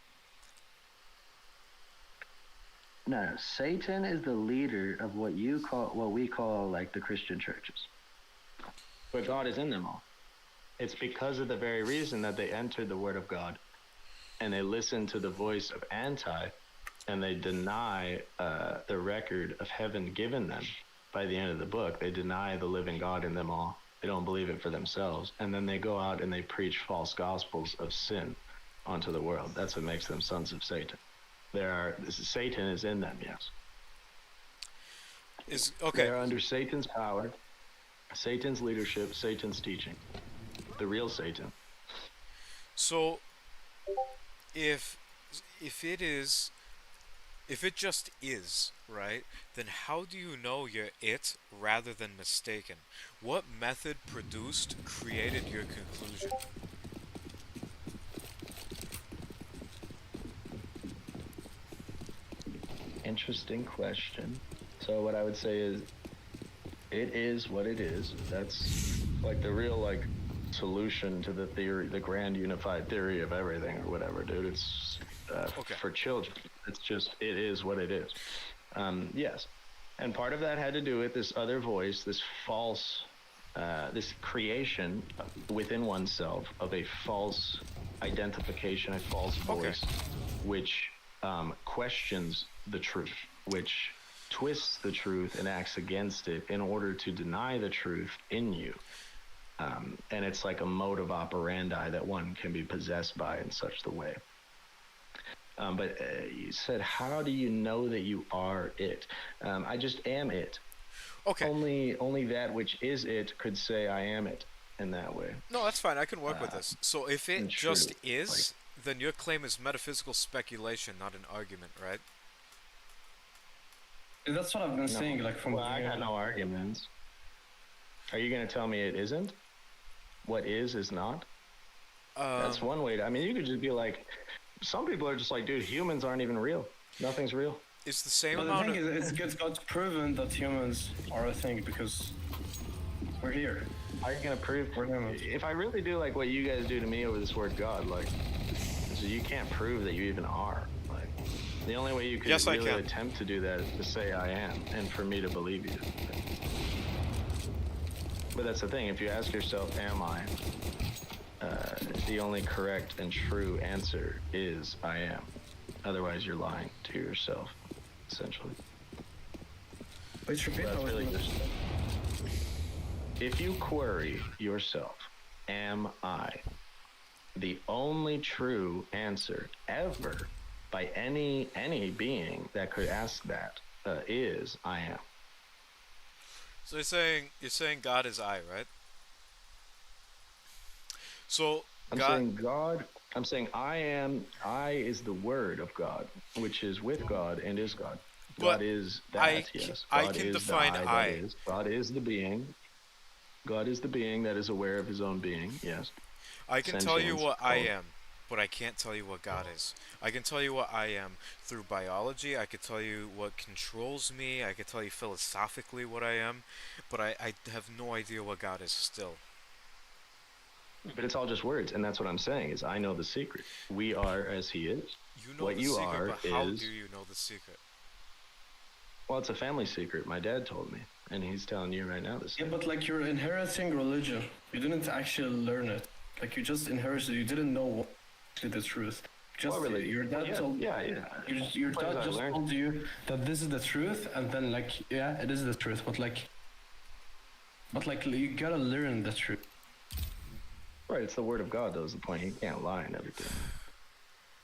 Speaker 1: No, Satan is the leader of what we call like the Christian churches. But God is in them all. It's because of the very reason that they entered the Word of God, and they listen to the voice of anti, and they deny the record of heaven given them by the end of the book. They deny the living God in them all. They don't believe it for themselves, and then they go out and they preach false gospels of sin onto the world. That's what makes them sons of Satan. Satan is in them, yes.
Speaker 2: Is
Speaker 1: They
Speaker 2: okay.
Speaker 1: are under Satan's power, Satan's leadership, Satan's teaching. The real Satan.
Speaker 2: So if it just is, right? Then how do you know you're it rather than mistaken? What method created your conclusion?
Speaker 1: Interesting question. So what I would say is, it is what it is. That's like the real like solution to the theory, the grand unified theory of everything or whatever, dude. It's
Speaker 2: Okay.
Speaker 1: for children. It's just it is what it is. Yes, and part of that had to do with this other voice, this false, this creation within oneself of a false identification, a false
Speaker 2: Okay.
Speaker 1: voice, which questions the truth, which twists the truth and acts against it in order to deny the truth in you. And it's like a mode of operandi that one can be possessed by in such the way. But you said, how do you know that you are it? I just am it.
Speaker 2: Okay.
Speaker 1: Only that which is it could say I am it in that way.
Speaker 2: No, that's fine. I can work with this. So if it
Speaker 1: And
Speaker 2: just
Speaker 1: true, like
Speaker 2: is, then your claim is metaphysical speculation, not an argument, right?
Speaker 3: That's what I've been
Speaker 1: no.
Speaker 3: saying, like from
Speaker 1: Well,
Speaker 3: the
Speaker 1: I got
Speaker 3: beginning.
Speaker 1: no arguments. Are you going to tell me it isn't? What is not? That's
Speaker 2: Um,
Speaker 1: one way to. I mean, you could just be like, some people are just like, dude, humans aren't even real. Nothing's real.
Speaker 2: it's the same
Speaker 3: But the
Speaker 2: amount
Speaker 3: thing
Speaker 2: of.
Speaker 3: is, it's got proven that humans are a thing because we're here.
Speaker 1: How are you gonna prove?
Speaker 3: We're humans.
Speaker 1: If I really do like what you guys do to me over this word God, like, so you can't prove that you even are. Like, the only way you could
Speaker 2: Yes, I
Speaker 1: really
Speaker 2: can.
Speaker 1: attempt to do that is to say I am, and for me to believe you. But that's the thing. If you ask yourself, "Am I?" The only correct and true answer is I am. Otherwise, you're lying to yourself, essentially.
Speaker 3: Wait, repeat.
Speaker 1: That's
Speaker 3: I was
Speaker 1: really
Speaker 3: gonna-
Speaker 1: just. If you query yourself, am I? The only true answer ever by any being that could ask that is I am.
Speaker 2: So you're saying God is I, right? So
Speaker 1: I'm
Speaker 2: God,
Speaker 1: saying God. I'm saying I am. I is the word of God, which is with God and is God.
Speaker 2: but
Speaker 1: God is
Speaker 2: I
Speaker 1: that. Yes.
Speaker 2: I
Speaker 1: God
Speaker 2: can
Speaker 1: is the
Speaker 2: define
Speaker 1: I that
Speaker 2: I.
Speaker 1: is. God is the being. God is the being that is aware of his own being. Yes.
Speaker 2: I can tell you
Speaker 1: Sentience.
Speaker 2: what I
Speaker 1: Called.
Speaker 2: am, but I can't tell you what God is. I can tell you what I am through biology. I could tell you what controls me. I could tell you philosophically what I am, but I have no idea what God is still.
Speaker 1: But it's all just words, and that's what I'm saying is I know the secret. We are as he is.
Speaker 2: You know
Speaker 1: What
Speaker 2: the
Speaker 1: you
Speaker 2: secret,
Speaker 1: are
Speaker 2: but how
Speaker 1: is
Speaker 2: do you know the secret?
Speaker 1: well, it's a family secret. My dad told me, and he's telling you right now this.
Speaker 3: Yeah, but like you're inheriting religion. You didn't actually learn it. Like you just inherited. You didn't know what is the truth. Just
Speaker 1: Well, really,
Speaker 3: your dad
Speaker 1: yeah,
Speaker 3: told.
Speaker 1: yeah, yeah.
Speaker 3: Your
Speaker 1: What
Speaker 3: dad
Speaker 1: I
Speaker 3: just
Speaker 1: learned.
Speaker 3: told you that this is the truth, and then like yeah, it is the truth. But like you gotta learn the truth.
Speaker 1: Right, it's the word of God. That was the point. He can't lie and everything.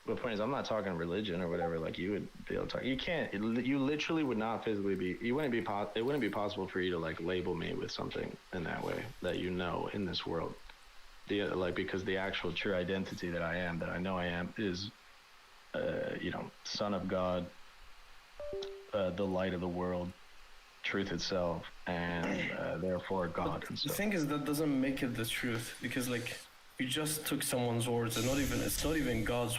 Speaker 1: But the point is, I'm not talking religion or whatever. Like you would be able to talk. You can't. You literally would not physically be. You wouldn't be. It wouldn't be possible for you to like label me with something in that way that you know in this world. Like because the actual true identity that I am, that I know I am, is, Son of God, the light of the world, truth itself, and therefore God. And
Speaker 3: The
Speaker 1: so,
Speaker 3: thing is that doesn't make it the truth because like you just took someone's words and it's not even God's.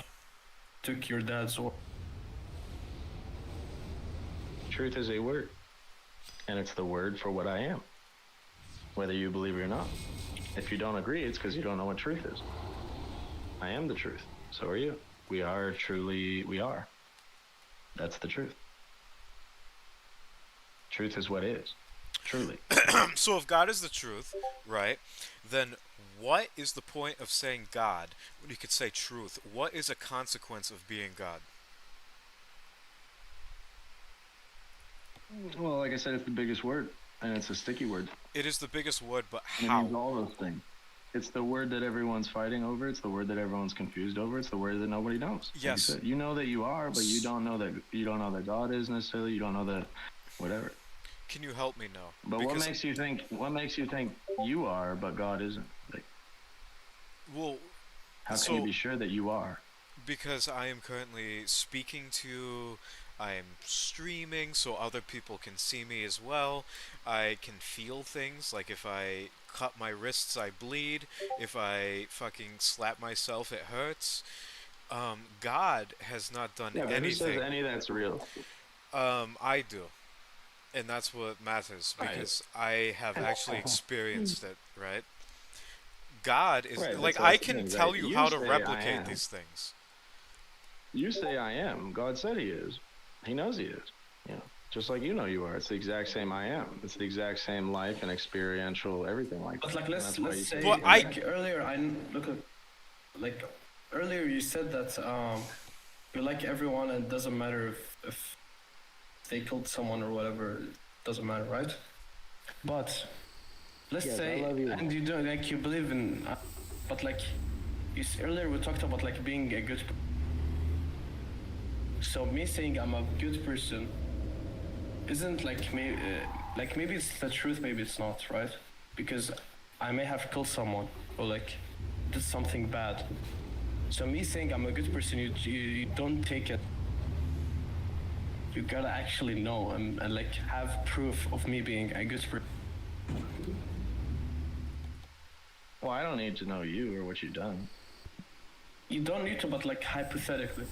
Speaker 3: Took your dad's word.
Speaker 1: truth is a word, and it's the word for what I am, whether you believe it or not. If you don't agree, it's because you don't know what truth is. I am the truth. So are you. We are truly. We are. That's the truth. Truth is what is. Truly.
Speaker 2: So if God is the truth, right, then what is the point of saying God when you could say truth? What is a consequence of being God?
Speaker 1: Well, like I said, it's the biggest word, and it's a sticky word.
Speaker 2: It is the biggest word, but
Speaker 1: It
Speaker 2: how?
Speaker 1: means all those things. It's the word that everyone's fighting over. It's the word that everyone's confused over. It's the word that nobody knows. Like
Speaker 2: Yes.
Speaker 1: you said, you know that you are, but you don't know that God is necessarily. You don't know that whatever.
Speaker 2: Can you help me know?
Speaker 1: But what makes you think? What makes you think you are, but God isn't? Like,
Speaker 2: Well,
Speaker 1: how can
Speaker 2: so
Speaker 1: you be sure that you are?
Speaker 2: because I am currently speaking to, I'm streaming so other people can see me as well. I can feel things, like if I cut my wrists, I bleed. If I fucking slap myself, it hurts. God has not done
Speaker 1: Yeah, but who says
Speaker 2: anything.
Speaker 1: any of that's real?
Speaker 2: I do. And that's what matters
Speaker 1: Right.
Speaker 2: because I have actually experienced it, right? God is
Speaker 1: Right.
Speaker 2: like
Speaker 1: That's
Speaker 2: I
Speaker 1: the
Speaker 2: can
Speaker 1: thing, right?
Speaker 2: tell you
Speaker 1: You
Speaker 2: how to
Speaker 1: say I
Speaker 2: replicate
Speaker 1: am.
Speaker 2: these things.
Speaker 1: You say I am. God said he is. He knows he is. You know, just like you know you are. It's the exact same I am. It's the exact same life and experiential everything like
Speaker 3: But
Speaker 1: that.
Speaker 3: like
Speaker 1: And that's why
Speaker 3: let's
Speaker 1: you say
Speaker 2: But
Speaker 3: say
Speaker 1: he came
Speaker 2: I
Speaker 1: back.
Speaker 3: like earlier look at like earlier you said that you like everyone and it doesn't matter if they killed someone or whatever, it doesn't matter, right? But let's
Speaker 1: Yes, I
Speaker 3: say,
Speaker 1: love you
Speaker 3: and
Speaker 1: all.
Speaker 3: you don't like you believe in, but like earlier we talked about like being a good. So me saying I'm a good person isn't like maybe it's the truth, maybe it's not, right? Because I may have killed someone or like did something bad. So me saying I'm a good person, you don't take it. You gotta actually know and like have proof of me being a good person.
Speaker 1: Well, I don't need to know you or what you've done.
Speaker 3: You don't need to, but like hypothetically.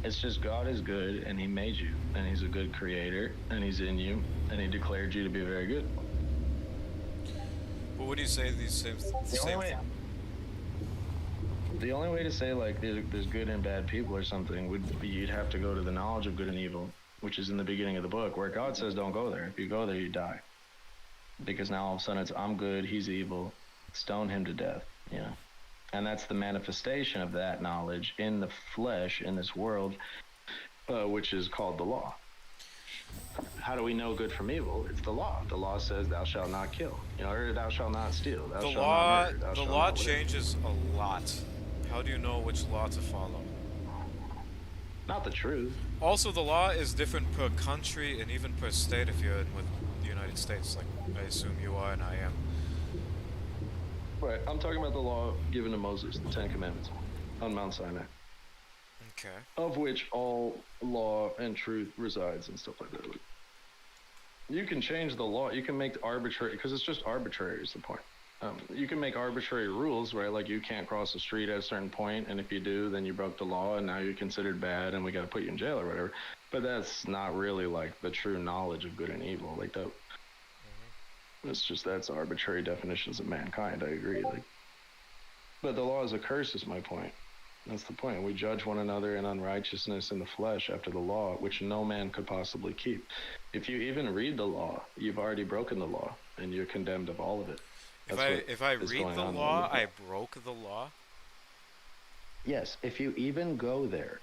Speaker 1: It's just God is good and he made you and he's a good creator and he's in you and he declared you to be very good.
Speaker 2: What would you say these
Speaker 1: The only
Speaker 2: same
Speaker 1: way the only way to say like there's good and bad people or something would be you'd have to go to the knowledge of good and evil, which is in the beginning of the book, where God says don't go there. If you go there, you die. Because now all of a sudden it's I'm good, he's evil, stone him to death, you know. And that's the manifestation of that knowledge in the flesh in this world, which is called the law. How do we know good from evil? It's the law. The law says thou shalt not kill, you know, or thou shalt not steal, thou shalt not murder, thou
Speaker 2: the
Speaker 1: shalt
Speaker 2: law
Speaker 1: not whatever.
Speaker 2: changes a lot. How do you know which law to follow?
Speaker 1: Not the truth.
Speaker 2: Also, the law is different per country and even per state if you're in with the United States, like I assume you are and I am.
Speaker 1: Right. I'm talking about the law given to Moses, the Ten Commandments on Mount Sinai,
Speaker 2: Okay.
Speaker 1: of which all law and truth resides and stuff like that. You can change the law. You can make arbitrary, because it's just arbitrary is the point. You can make arbitrary rules, right? Like you can't cross the street at a certain point, and if you do, then you broke the law, and now you're considered bad, and we got to put you in jail or whatever. But that's not really like the true knowledge of good and evil. Like that, it's just that's arbitrary definitions of mankind. I agree. Like, but the law is a curse, is my point. That's the point. We judge one another in unrighteousness in the flesh after the law, which no man could possibly keep. If you even read the law, you've already broken the law, and you're condemned of all of it. That's what
Speaker 2: If I
Speaker 1: is
Speaker 2: read
Speaker 1: going
Speaker 2: the
Speaker 1: on in the
Speaker 2: law, I
Speaker 1: book.
Speaker 2: broke the law.
Speaker 1: Yes, if you even go there,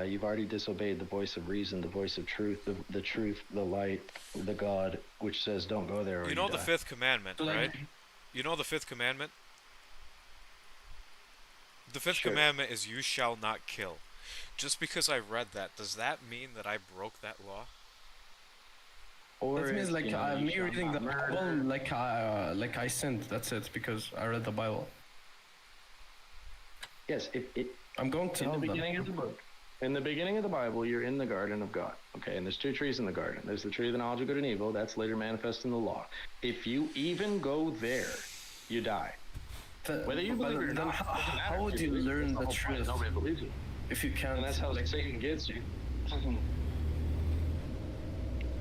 Speaker 1: you've already disobeyed the voice of reason, the voice of truth, the truth, the light, the God, which says don't go there or
Speaker 2: You
Speaker 1: you
Speaker 2: know the
Speaker 1: die.
Speaker 2: fifth commandment,
Speaker 3: So
Speaker 2: right?
Speaker 3: like
Speaker 2: You know the fifth commandment? The fifth
Speaker 1: Sure.
Speaker 2: commandment is you shall not kill. Just because I read that, does that mean that I broke that law?
Speaker 1: Or
Speaker 3: that means
Speaker 1: it's,
Speaker 3: like
Speaker 1: you
Speaker 3: me
Speaker 1: shall
Speaker 3: reading the
Speaker 1: not
Speaker 3: Bible,
Speaker 1: murder.
Speaker 3: like I sinned. That's it because I read the Bible.
Speaker 1: Yes, if it
Speaker 3: I'm going to
Speaker 1: in the
Speaker 3: hell then.
Speaker 1: beginning of the book. In the beginning of the Bible, you're in the garden of God. Okay, and there's two trees in the garden. There's the tree of the knowledge of good and evil. That's later manifest in the law. If you even go there, you die. Whether you believe it or
Speaker 3: Then
Speaker 1: not, it doesn't matter
Speaker 3: how
Speaker 1: if
Speaker 3: would
Speaker 1: you
Speaker 3: you
Speaker 1: believe it. That's
Speaker 3: learn
Speaker 1: the
Speaker 3: the
Speaker 1: whole point.
Speaker 3: truth
Speaker 1: Nobody believes it,
Speaker 3: if you can't?
Speaker 1: and that's how
Speaker 3: Like,
Speaker 1: Satan gets you.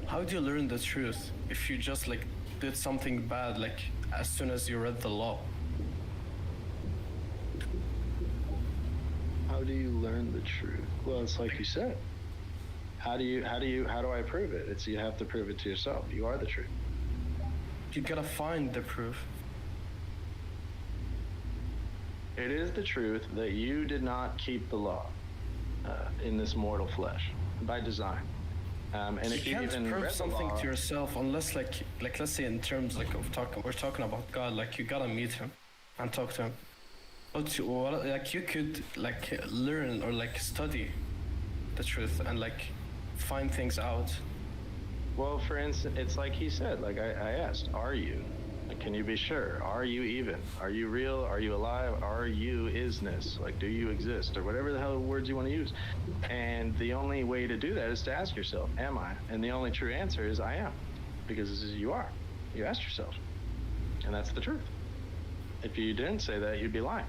Speaker 3: how do you learn the truth if you just like did something bad like as soon as you read the law?
Speaker 1: How do you learn the truth? Well, it's like you said. How do I prove it? It's you have to prove it to yourself. You are the truth.
Speaker 3: You gotta find the proof.
Speaker 1: It is the truth that you did not keep the law in this mortal flesh by design. And
Speaker 3: You
Speaker 1: if you
Speaker 3: can't
Speaker 1: even
Speaker 3: prove
Speaker 1: read the
Speaker 3: something
Speaker 1: law,
Speaker 3: to yourself unless like let's say in terms like of talking, we're talking about God. Like you gotta meet him and talk to him. But like you could like learn or like study the truth and like find things out.
Speaker 1: well, for instance, it's like he said. Like I asked, are you? Like, can you be sure? Are you even? Are you real? Are you alive? Are you isness? Like, do you exist? Or whatever the hell words you want to use. And the only way to do that is to ask yourself, am I? And the only true answer is I am. Because you are. You asked yourself. And that's the truth. If you didn't say that, you'd be lying.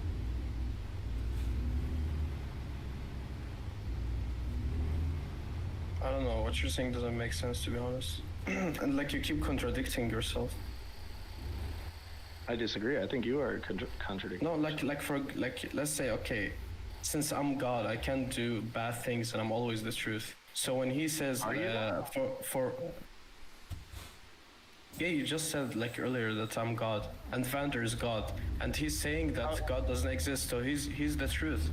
Speaker 3: I don't know. What you're saying doesn't make sense, to be honest. And like you keep contradicting yourself.
Speaker 1: I disagree. I think you are contradicting.
Speaker 3: No, like let's say, okay, since I'm God, I can't do bad things, and I'm always the truth. So when he says,
Speaker 1: Are you?
Speaker 3: for yeah, you just said like earlier that I'm God, and Vander is God, and he's saying that God doesn't exist, so he's the truth.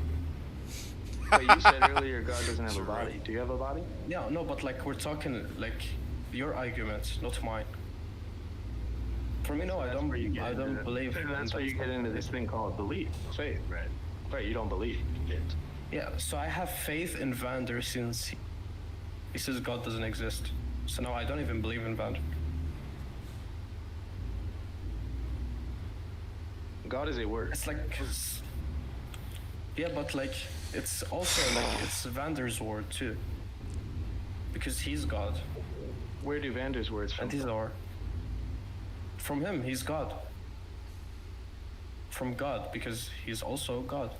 Speaker 1: But you said earlier God doesn't have a
Speaker 2: True.
Speaker 1: body. Do you have a body?
Speaker 3: Yeah, no, but like we're talking like your argument, not mine. For me, no, I
Speaker 1: That's
Speaker 3: don't.
Speaker 1: where you get
Speaker 3: I
Speaker 1: into
Speaker 3: don't believe.
Speaker 1: That's where you get into this thing called belief, faith, right? Right. You don't believe it.
Speaker 3: Yeah, so I have faith in Vander since he says God doesn't exist. So now I don't even believe in Vander.
Speaker 1: God is a word.
Speaker 3: It's like, yeah, but like it's also like it's Vander's word too, because he's God
Speaker 1: Where do Vander's words from?
Speaker 3: and he's our. From him, he's God. From God, because he's also God.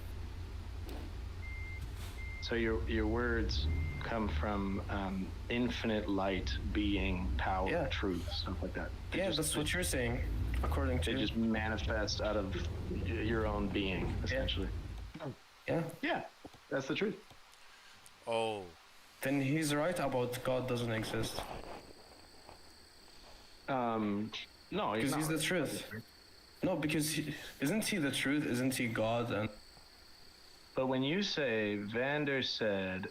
Speaker 1: So your words come from infinite light, being, power,
Speaker 3: Yeah.
Speaker 1: truth, stuff like that.
Speaker 3: Yeah, that's what you're saying, according to
Speaker 1: They
Speaker 3: you.
Speaker 1: just manifest out of your own being, essentially.
Speaker 3: Yeah.
Speaker 1: Yeah, that's the truth.
Speaker 2: Oh,
Speaker 3: Then he's right about God doesn't exist.
Speaker 1: No,
Speaker 3: Because he's
Speaker 1: not.
Speaker 3: the truth. No, because isn't he the truth? Isn't he God? And
Speaker 1: But when you say Vander said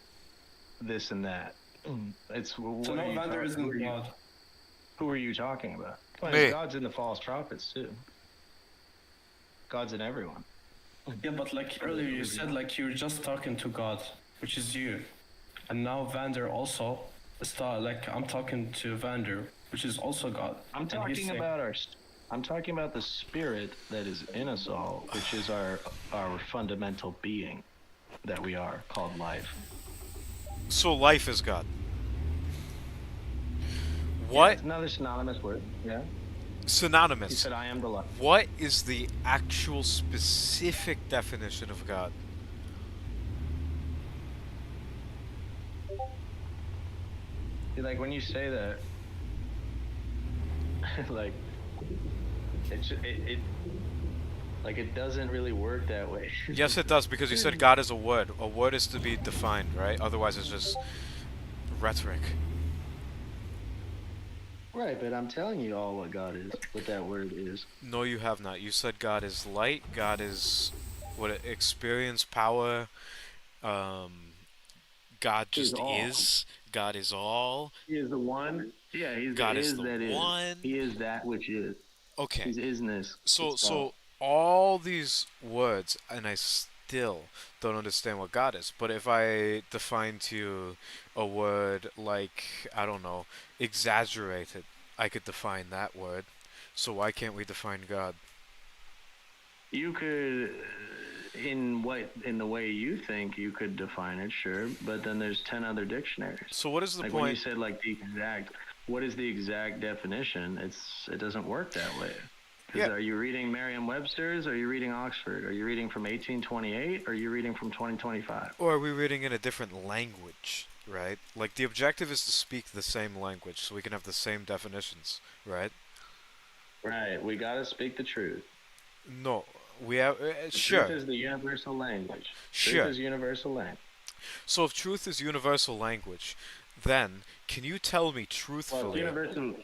Speaker 1: this and that, it's what
Speaker 3: so
Speaker 1: are
Speaker 3: no,
Speaker 1: you
Speaker 3: Vander
Speaker 1: talk-
Speaker 3: isn't
Speaker 1: who are you-
Speaker 3: God.
Speaker 1: Who are you talking about? Well,
Speaker 2: Me.
Speaker 1: God's in the false prophets too. God's in everyone.
Speaker 3: Yeah, but like earlier you said like you were just talking to God, which is you. And now Vander also like I'm talking to Vander, which is also God.
Speaker 1: I'm
Speaker 3: And he's
Speaker 1: talking
Speaker 3: saying-
Speaker 1: about I'm talking about the spirit that is in us all, which is our fundamental being that we are, called life.
Speaker 2: so life is God.
Speaker 1: Yeah,
Speaker 2: What
Speaker 1: it's another synonymous word. Yeah. He
Speaker 2: synonymous?
Speaker 1: said, "I am the life."
Speaker 2: What is the actual specific definition of God?
Speaker 1: Like when you say that, like it like it doesn't really work that way.
Speaker 2: Yes, it does, because you said God is a word. A word is to be defined, right? Otherwise, it's just rhetoric.
Speaker 1: Right, but I'm telling you all what God is, what that word is.
Speaker 2: No, you have not. You said God is light. God is experience, power. Um, God
Speaker 1: He's
Speaker 2: just
Speaker 1: all.
Speaker 2: is. God is all.
Speaker 1: He is the one. Yeah, he's
Speaker 2: God
Speaker 1: the
Speaker 2: is
Speaker 1: is
Speaker 2: the
Speaker 1: that is.
Speaker 2: one.
Speaker 1: He is that which is.
Speaker 2: Okay.
Speaker 1: He's isness.
Speaker 2: So
Speaker 1: itself.
Speaker 2: all these words, and I still don't understand what God is. But if I define to you a word like, I don't know, exaggerated, I could define that word. So why can't we define God?
Speaker 1: You could, in the way you think, you could define it, sure. But then there's 10 other dictionaries.
Speaker 2: So what is the
Speaker 1: Like when you
Speaker 2: point?
Speaker 1: said like the exact, what is the exact definition? It doesn't work that way. 'Cause
Speaker 2: Yeah.
Speaker 1: Are you reading Merriam-Webster's? Are you reading Oxford? Are you reading from 1828? Or are you reading from 2025?
Speaker 2: Or are we reading in a different language, right? Like the objective is to speak the same language so we can have the same definitions, right?
Speaker 1: Right. We gotta speak the truth.
Speaker 2: No, we have
Speaker 1: The
Speaker 2: sure,
Speaker 1: truth is the universal language.
Speaker 2: Sure.
Speaker 1: Truth is universal language.
Speaker 2: So if truth is universal language, then can you tell me
Speaker 1: Well,
Speaker 2: truthfully
Speaker 1: universal.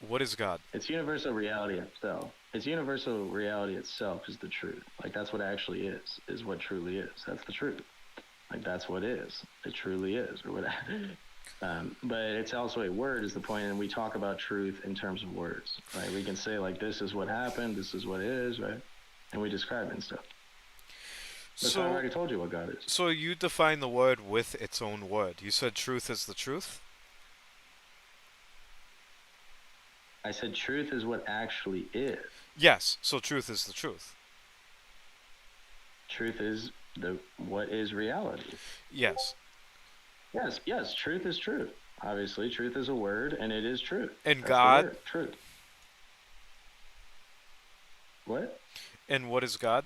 Speaker 2: what is God?
Speaker 1: It's universal reality itself. It's universal reality itself is the truth. Like that's what actually is what truly is. That's the truth. Like that's what is. It truly is, or whatever. But it's also a word is the point, and we talk about truth in terms of words, right? We can say like this is what happened, this is what it is, right? And we describe it and stuff. But I already told you what God is.
Speaker 2: So you define the word with its own word. You said truth is the truth?
Speaker 1: I said truth is what actually is.
Speaker 2: Yes, so truth is the truth.
Speaker 1: Truth is what is reality.
Speaker 2: Yes.
Speaker 1: Yes, truth is truth. Obviously, truth is a word, and it is truth.
Speaker 2: And
Speaker 1: That's the
Speaker 2: God?
Speaker 1: word, truth. What?
Speaker 2: And what is God?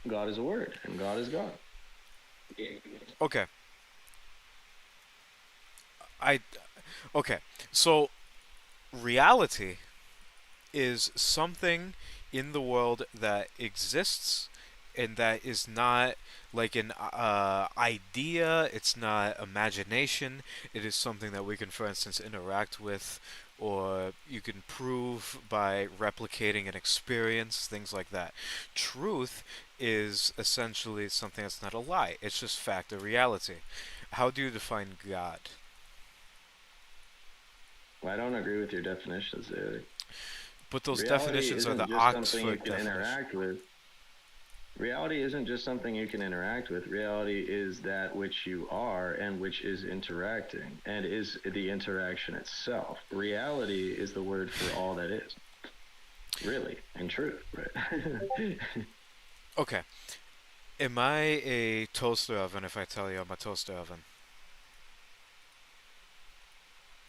Speaker 1: God is a word, and God is God.
Speaker 2: Okay. I okay. So reality is something in the world that exists and that is not like an idea, it's not imagination, it is something that we can, for instance, interact with, or you can prove by replicating an experience, things like that. Truth is essentially something that's not a lie, it's just fact or reality. How do you define God?
Speaker 1: Well, I don't agree with your definitions there.
Speaker 2: But those
Speaker 1: Reality
Speaker 2: definitions are
Speaker 1: isn't
Speaker 2: the
Speaker 1: just something you
Speaker 2: Oxford
Speaker 1: can
Speaker 2: definition.
Speaker 1: interact with. Reality isn't just something you can interact with. Reality is that which you are and which is interacting and is the interaction itself. Reality is the word for all that is. Really, in truth, right?
Speaker 2: Okay. Am I a toaster oven if I tell you I'm a toaster oven?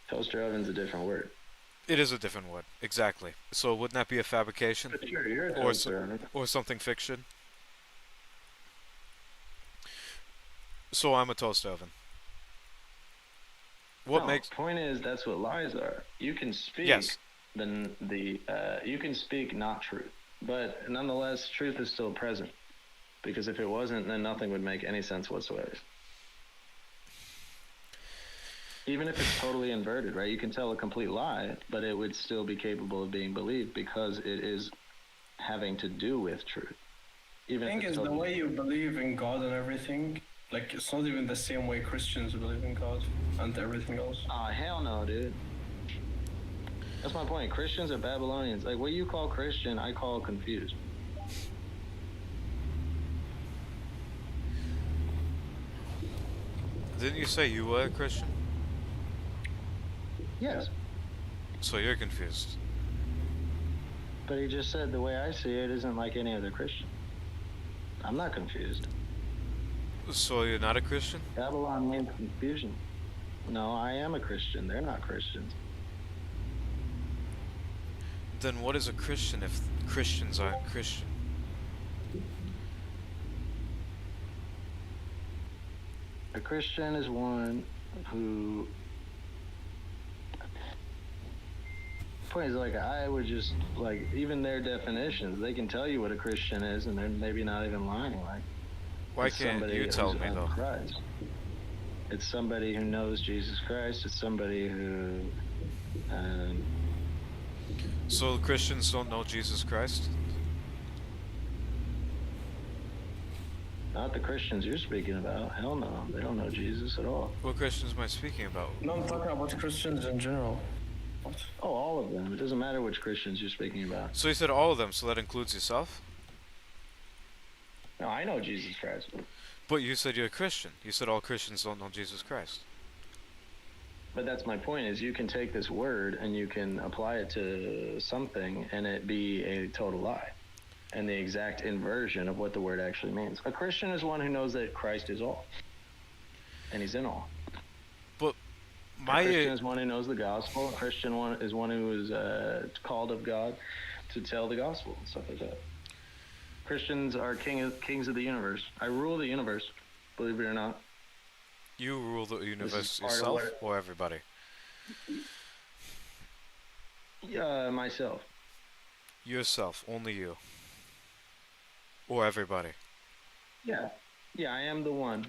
Speaker 1: Toaster oven's a different word.
Speaker 2: It is a different word. Exactly. So wouldn't that be a fabrication?
Speaker 1: But sure, you're a
Speaker 2: Or so,
Speaker 1: toaster oven.
Speaker 2: or something fiction? So I'm a toaster oven. What
Speaker 1: No,
Speaker 2: makes
Speaker 1: point is that's what lies are. You can speak
Speaker 2: Yes.
Speaker 1: you can speak not truth, but nonetheless, truth is still present. Because if it wasn't, then nothing would make any sense whatsoever. Even if it's totally inverted, right? You can tell a complete lie, but it would still be capable of being believed because it is having to do with truth. Even
Speaker 3: The
Speaker 1: if
Speaker 3: thing
Speaker 1: it's
Speaker 3: is, the
Speaker 1: totally
Speaker 3: way you believe in God and everything, like it's not even the same way Christians believe in God and everything else.
Speaker 1: hell no, dude. That's my point. Christians are Babylonians. Like what you call Christian, I call confused.
Speaker 2: Didn't you say you were a Christian?
Speaker 1: Yes,
Speaker 2: So you're confused.
Speaker 1: but he just said the way I see it isn't like any other Christian. I'm not confused.
Speaker 2: So you're not a Christian?
Speaker 1: Babylon means confusion. No, I am a Christian. They're not Christians.
Speaker 2: Then what is a Christian if Christians aren't Christian?
Speaker 1: A Christian is one who. Point is, like, I would just, like, even their definitions, they can tell you what a Christian is, and they're maybe not even lying. Like,
Speaker 2: Why
Speaker 1: it's
Speaker 2: can't
Speaker 1: somebody
Speaker 2: you
Speaker 1: who's
Speaker 2: tell me
Speaker 1: of
Speaker 2: though?
Speaker 1: Christ. It's somebody who knows Jesus Christ. It's somebody who. Um,
Speaker 2: So Christians don't know Jesus Christ?
Speaker 1: Not the Christians you're speaking about. Hell no. They don't know Jesus at all.
Speaker 2: What Christians am I speaking about?
Speaker 3: No, I'm talking about Christians in general. What?
Speaker 1: Oh, all of them. It doesn't matter which Christians you're speaking about.
Speaker 2: So you said all of them, so that includes yourself?
Speaker 1: No, I know Jesus Christ.
Speaker 2: But you said you're a Christian. You said all Christians don't know Jesus Christ.
Speaker 1: But that's my point is you can take this word and you can apply it to something and it be a total lie. And the exact inversion of what the word actually means. A Christian is one who knows that Christ is all. And he's in all.
Speaker 2: But
Speaker 1: A
Speaker 2: my
Speaker 1: Christian is one who knows the gospel. A Christian is one who is called of God to tell the gospel and stuff like that. Christians are kings of the universe. I rule the universe, believe it or not.
Speaker 2: you rule the universe
Speaker 1: part of
Speaker 2: yourself
Speaker 1: what-
Speaker 2: or everybody?
Speaker 1: Myself.
Speaker 2: Yourself, only you. Or everybody.
Speaker 1: Yeah. Yeah, I am the one.